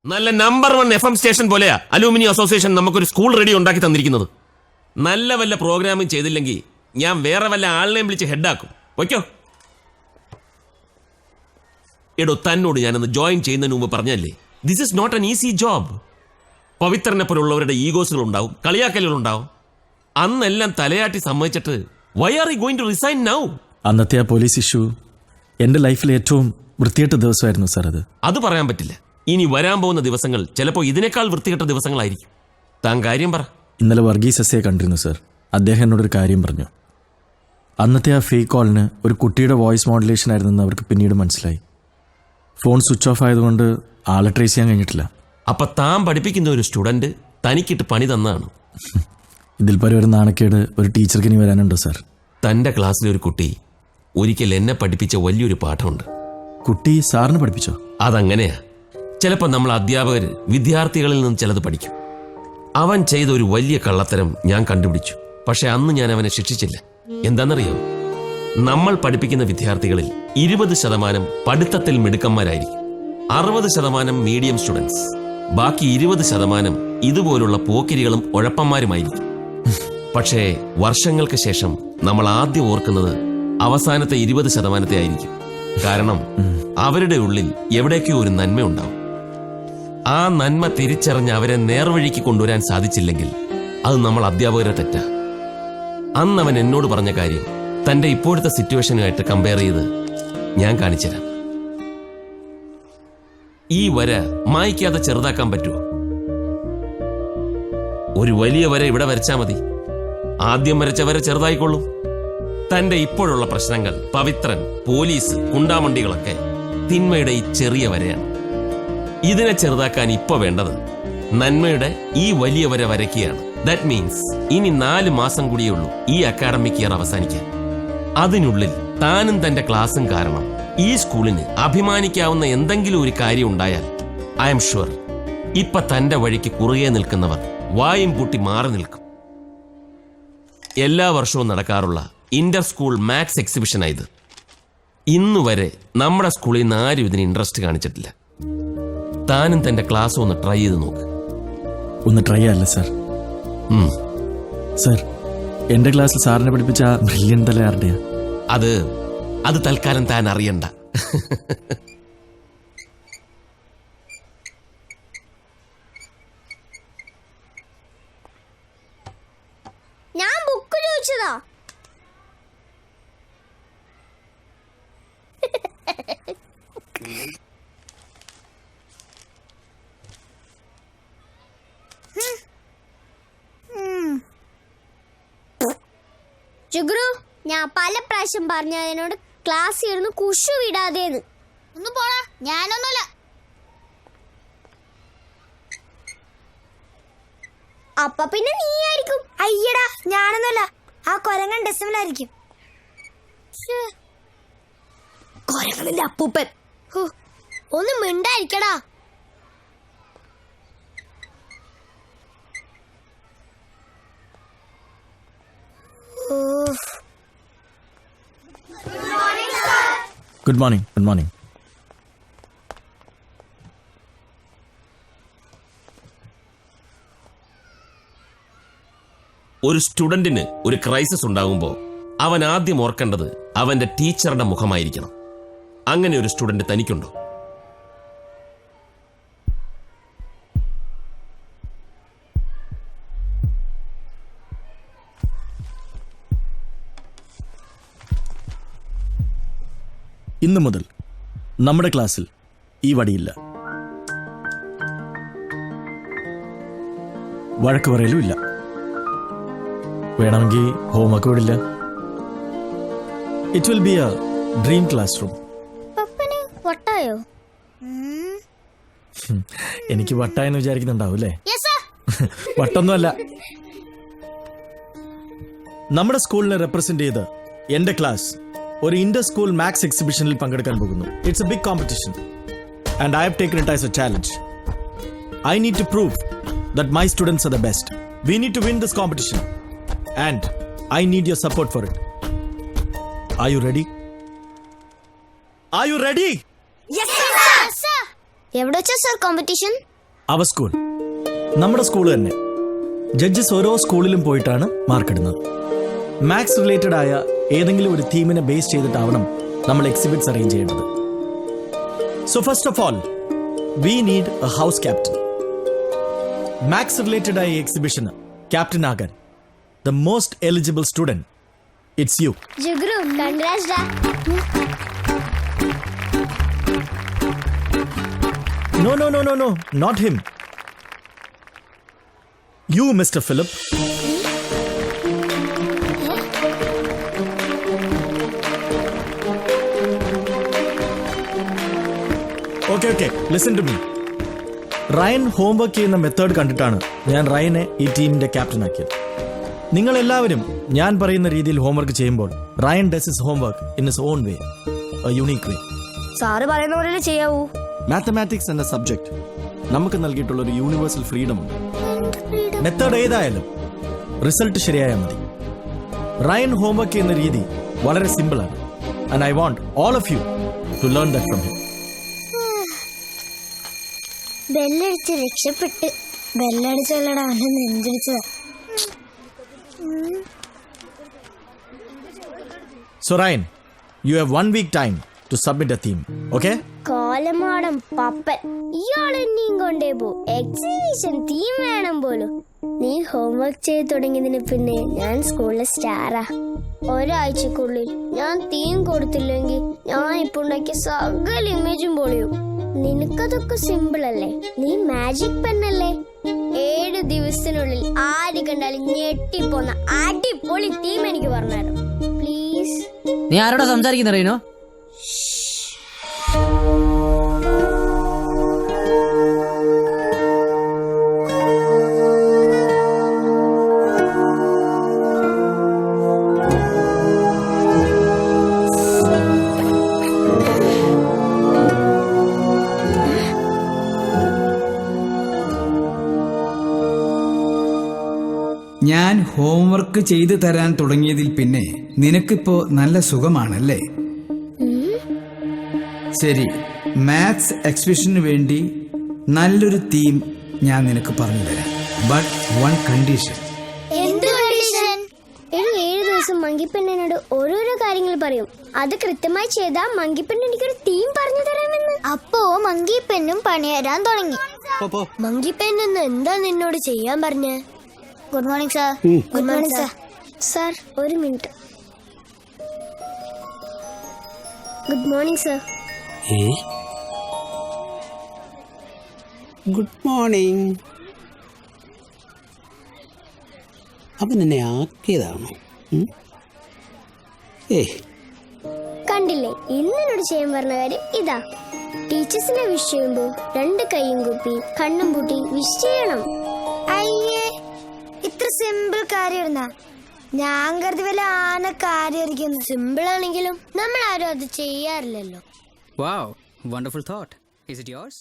നല്ല number 1 FM station പോലെയാ അലൂമിനി association നമുക്കൊരു സ്കൂൾ റേഡിയോ ഉണ്ടാക്കി തന്നിരിക്കുന്നത്. നല്ല വല്ല പ്രോഗ്രാമും ചെയ്തില്ലെങ്കിൽ ഞാൻ വേറെ വല്ല ആളിനെയും വിളിച്ച് ഹെഡാക്കും. വയ്ക്കോ. എടോ, തന്നോട് ഞാനൊന്ന് ജോയിൻ ചെയ്യുന്നതിന് മുമ്പ് പറഞ്ഞല്ലേ, this is not an easy job. പവിത്രനെ പോലുള്ളവരുടെ ഈഗോസുകളുണ്ടാവും, കളിയാക്കലുകളുണ്ടാവും. അന്നെല്ലാം തലയാട്ടി സമ്മതിച്ചിട്ട് why are you going to resign now? അന്നത്തെ ആ പോലീസ് ഇഷ്യൂ എൻ്റെ ലൈഫിലെ ഏറ്റവും വൃത്തികെട്ട ദിവസമായിരുന്നു സാർ. അത് പറയാൻ പറ്റില്ല. ഇനി വരാൻ പോകുന്ന ദിവസങ്ങൾ ചിലപ്പോൾ ഇതിനേക്കാൾ വൃത്തികെട്ട ദിവസങ്ങളായിരിക്കും. താൻ കാര്യം പറ. ഇന്നലെ വർഗീസ് എസ്സയെ കണ്ടിരുന്നു സാർ. അദ്ദേഹം എന്നോടൊരു കാര്യം പറഞ്ഞു. അന്നത്തെ ആ ഫേക്ക് കോളിന് ഒരു കുട്ടിയുടെ വോയിസ് മോഡുലേഷൻ ആയിരുന്നെന്ന് അവർക്ക് പിന്നീട് മനസ്സിലായി. ഫോൺ സ്വിച്ച് ഓഫ് ആയതുകൊണ്ട് ആളെ ട്രേസ് ചെയ്യാൻ കഴിഞ്ഞിട്ടില്ല. അപ്പൊ താൻ പഠിപ്പിക്കുന്ന ഒരു സ്റ്റുഡന്റ് തനിക്കിട്ട് പണി തന്നാണ്. ഇതിൽ പരം ഒരു നാണക്കേട് ഒരു ടീച്ചർക്ക് ഇനി വരാനുണ്ടോ സാർ? തൻ്റെ ക്ലാസ്സിലെ ഒരു കുട്ടി ഒരിക്കൽ എന്നെ പഠിപ്പിച്ച വലിയൊരു പാഠമുണ്ട്. കുട്ടി സാറിന് പഠിപ്പിച്ചോ? അതങ്ങനെയാ. ചിലപ്പോൾ നമ്മൾ അധ്യാപകർ വിദ്യാർത്ഥികളിൽ നിന്ന് ചിലത് പഠിക്കും. അവൻ ചെയ്ത ഒരു വലിയ കള്ളത്തരം ഞാൻ കണ്ടുപിടിച്ചു. പക്ഷെ അന്ന് ഞാൻ അവനെ ശിക്ഷിച്ചില്ല. എന്താണെന്നറിയോ? നമ്മൾ പഠിപ്പിക്കുന്ന വിദ്യാർത്ഥികളിൽ 20% പഠിത്തത്തിൽ മിടുക്കന്മാരായിരിക്കും, 60% മീഡിയം സ്റ്റുഡൻസ്, ബാക്കി 20% ഇതുപോലുള്ള പോക്കിരികളും ഉഴപ്പന്മാരുമായിരിക്കും. പക്ഷേ വർഷങ്ങൾക്ക് ശേഷം നമ്മൾ ആദ്യം ഓർക്കുന്നത് അവസാനത്തെ 20% ആയിരിക്കും. കാരണം അവരുടെ ഉള്ളിൽ എവിടേക്കോ ഒരു നന്മയുണ്ടാവും. ആ നന്മ തിരിച്ചറിഞ്ഞ് അവരെ നേർവഴിക്ക് കൊണ്ടുവരാൻ സാധിച്ചില്ലെങ്കിൽ അത് നമ്മൾ അധ്യാപകരെ തെറ്റാ. അന്ന് അവൻ എന്നോട് പറഞ്ഞ കാര്യം തന്റെ ഇപ്പോഴത്തെ സിറ്റുവേഷനുമായിട്ട് കമ്പയർ ചെയ്ത് ഞാൻ കാണിച്ചുതരാം. ഈ വര മായ്ക്കാതെ ചെറുതാക്കാൻ പറ്റുമോ? ഒരു വലിയ വര ഇവിടെ വരച്ചാൽ മതി. ആദ്യം വരച്ച വര ചെറുതായിക്കൊള്ളും. തന്റെ ഇപ്പോഴുള്ള പ്രശ്നങ്ങൾ, പവിത്രൻ, പോലീസ്, കുണ്ടാമണ്ടികളൊക്കെ തിന്മയുടെ ഈ ചെറിയ വരയാണ്. ഇതിനെ ചെറുതാക്കാൻ ഇപ്പൊ വേണ്ടത് നന്മയുടെ ഈ വലിയ വര വരയ്ക്കുകയാണ്. ദാറ്റ് മീൻസ് ഇനി 4 മാസം കൂടിയേ ഉള്ളൂ ഈ അക്കാഡമിക് ഇയർ അവസാനിക്കാൻ. അതിനുള്ളിൽ താനും തന്റെ ക്ലാസും കാരണം ഈ സ്കൂളിന് അഭിമാനിക്കാവുന്ന എന്തെങ്കിലും ഒരു കാര്യം ഉണ്ടായാൽ ഐ എം ഷുവർ ഇപ്പൊ തന്റെ വഴിക്ക് കുറുകെ നിൽക്കുന്നവർ വായും പൂട്ടി മാറി നിൽക്കും. എല്ലാ വർഷവും നടക്കാറുള്ള ഇന്റർ സ്കൂൾ മാത്സ് എക്സിബിഷനായത്. ഇന്നുവരെ നമ്മുടെ സ്കൂളിൽ നിന്ന് ആരും ഇതിന് ഇൻട്രസ്റ്റ് കാണിച്ചിട്ടില്ല. താനും തന്റെ ക്ലാസ് ഒന്ന് ട്രൈ ചെയ്ത് നോക്ക്. ഒന്ന് ട്രൈ അല്ല സാർ. സാർ, എന്റെ ക്ലാസ്സിൽ സാറിനെ പഠിപ്പിച്ച ബ്രില്യൻ തല ആരുടെയാ? അത് തൽക്കാലം താൻ അറിയണ്ട. ഞാൻ ബുക്ക് ചോദിച്ചതാ. ജുഗ്രു, ഞാൻ പല പ്രാവശ്യം പറഞ്ഞതിനോട് ക്ലാസ് ഇരുന്ന് കുശു വിടാതെന്ന്. ഒന്ന് പോടാ. ഞാനൊന്നുമില്ല. അപ്പൊ പിന്നെ നീ ആയിരിക്കും. അയ്യടാ, ഞാനൊന്നുമല്ല. ആ കൊരങ്ങൻ ഡെസിമലായിരിക്കും. കൊരങ്ങനില്ല അപ്പൂപ്പൻ. ഒന്ന് മിണ്ടായിരിക്കടാ. Good morning. Good morning. ഒരു സ്റ്റുഡന്റിന് ഒരു ക്രൈസിസ് ഉണ്ടാകുമ്പോൾ അവൻ ആദ്യം ഓർക്കേണ്ടത് അവന്റെ ടീച്ചറുടെ മുഖമായിരിക്കണം. അങ്ങനെ ഒരു സ്റ്റുഡന്റ് തനിക്കുണ്ടോ? ഇന്നു മുതൽ നമ്മുടെ ക്ലാസ്സിൽ ഈ വടിയില്ല, വഴക്ക് പറയലും ഇല്ല, വേണമെങ്കിൽ ഹോംവർക്ക് വിടില്ല. It will be a dream classroom. വട്ടായോ? എനിക്ക് വട്ടായെന്ന് വിചാരിക്കുന്നുണ്ടാവും അല്ലേ? വട്ടൊന്നുമല്ല. നമ്മുടെ സ്കൂളിനെ റെപ്രസെന്റ് ചെയ്ത് എന്റെ ക്ലാസ് ഒരു ഇന്റർ സ്കൂൾ മാത്സ് എക്സിബിഷനിൽ പങ്കെടുക്കാൻ പോകുന്നു. It's a big competition and I have taken it as a challenge. I need to prove that my students are the best. We need to win this competition and I need your support for it. Are you ready? Are you ready? Yes sir. എവിടെ വെച്ചാ sir competition? അവർ school, നമ്മുടെ school തന്നെ. Judges ഓരോ സ്കൂളിലും പോയിട്ടാണ് മാർക്കിടുന്നത്. Maths related ആയ ഏതെങ്കിലും ഒരു തീമിനെ ബേസ് ചെയ്തിട്ടാവണം നമ്മൾ എക്സിബിറ്റ്സ് അറേഞ്ച് ചെയ്യേണ്ടത്. So first of all we need a house captain. Maths related ആയ എക്സിബിഷന് ക്യാപ്റ്റൻ ആകാൻ the most eligible student it's you. Jigru, congrats ഡാ. No, not him. You, Mr. Philip. Okay, listen to me. Ryan homework ചെയ്യുന്ന method കണ്ടിട്ടാണ് ഞാൻ റയനെ ഈ ടീമിന്റെ captain ആക്കിയത്. നിങ്ങൾ എല്ലാവരും ഞാൻ പറയുന്ന രീതിയിൽ ഹോംവർക്ക് ചെയ്യുമ്പോൾ Ryan does his homework in his own way, a unique way. Sir പറയുന്ന പോലെ ചെയ്യാവൂ. മാത്തമാറ്റിക്സ് എന്ന സബ്ജക്ട് നമുക്ക് നൽകിയിട്ടുള്ള ഒരു യൂണിവേഴ്സൽ ഫ്രീഡം ഉണ്ട്. മെത്തേഡ് ഏതായാലും റിസൾട്ട് ശരിയായാൽ മതി. റയൻ ഹോംവർക്ക് ചെയ്യുന്ന രീതി വളരെ സിമ്പിളാണ്. And I want all of you to learn that from him. ബെല്ലടിച്ച് രക്ഷപ്പെട്ട്. ബെല്ലടിച്ചല്ലടാ അവനെ നെഞ്ചടിച്ചതാ. So Ryan, you have 1 week time to submit a theme, okay? കോലമാടം Pappan ഇയാളെന്നെയും കൊണ്ടേ പോ. എക്സിബിഷൻ തീം വേണം പോലും. നീ ഹോംവർക്ക് ചെയ്ത് തുടങ്ങിയതിന് പിന്നെ ഞാൻ സ്കൂളിലെ സ്റ്റാറാ. ഒരാഴ്ചക്കുള്ളിൽ ഞാൻ തീം കൊടുത്തില്ലെങ്കിൽ ഞാൻ ഇപ്പൊ ഉണ്ടാക്കിയ സകല ഇമേജും പൊളിയും. നിനക്കതൊക്കെ സിമ്പിൾ അല്ലേ? നീ മാജിക് പെണ്ണല്ലേ? 7 ദിവസത്തിനുള്ളിൽ ആര് കണ്ടാലും ഞെട്ടിപ്പോന്ന അടിപൊളി തീം എനിക്ക് പറഞ്ഞുതരും പ്ലീസ്. നീ ആരോടാ സംസാരിക്കുന്ന റീനോ? ഞാൻ ഹോംവർക്ക് ചെയ്തു തരാൻ തുടങ്ങിയതിൽ പിന്നെ നിനക്കിപ്പോ നല്ല സുഖമാണല്ലേ? ശരി, മാത്സ് എക്സിബിഷന് വേണ്ടി നല്ലൊരു തീം ഞാൻ നിനക്ക് പറഞ്ഞു തരാം. But one condition. എന്ത് കണ്ടീഷൻ? 7 ദിവസം മങ്കിപ്പെണ്ണനോട് ഓരോരോ കാര്യങ്ങൾ പറയും. അത് കൃത്യമായി ചെയ്താ മങ്കിപ്പെണ്ണ എനിക്കൊരു തീം പറഞ്ഞു തരാമെന്ന്. അപ്പോ മങ്കിപ്പെണ്ണും പണിയരാൻ തുടങ്ങി. മങ്കിപ്പെണ്ണെന്ന് എന്താ നിന്നോട് ചെയ്യാൻ പറഞ്ഞ? Good morning sir. Good morning sir. Sir ഒരു minute. Good morning sir. Good morning. അവൻ എന്നെ ആക്കിയതാണോ? കണ്ടില്ലേ, ഇന്നോട് ചെയ്യാൻ പറഞ്ഞ കാര്യം ഇതാ. ടീച്ചേഴ്സിനെ വിഷ് ചെയ്യുമ്പോ 2 കൈയും കുപ്പി കണ്ണും പൂട്ടി വിഷ് ചെയ്യണം. അയ്യേ, ഇത്ര സിമ്പിൾ കാര്യമായിരുന്ന? ഞാൻ കരുതി വല്ല ആന കാര്യമായിരിക്കും. സിമ്പിൾ ആണെങ്കിലും നമ്മൾ ആരും അത് ചെയ്യാറില്ലല്ലോ. Wow, wonderful thought. Is it yours?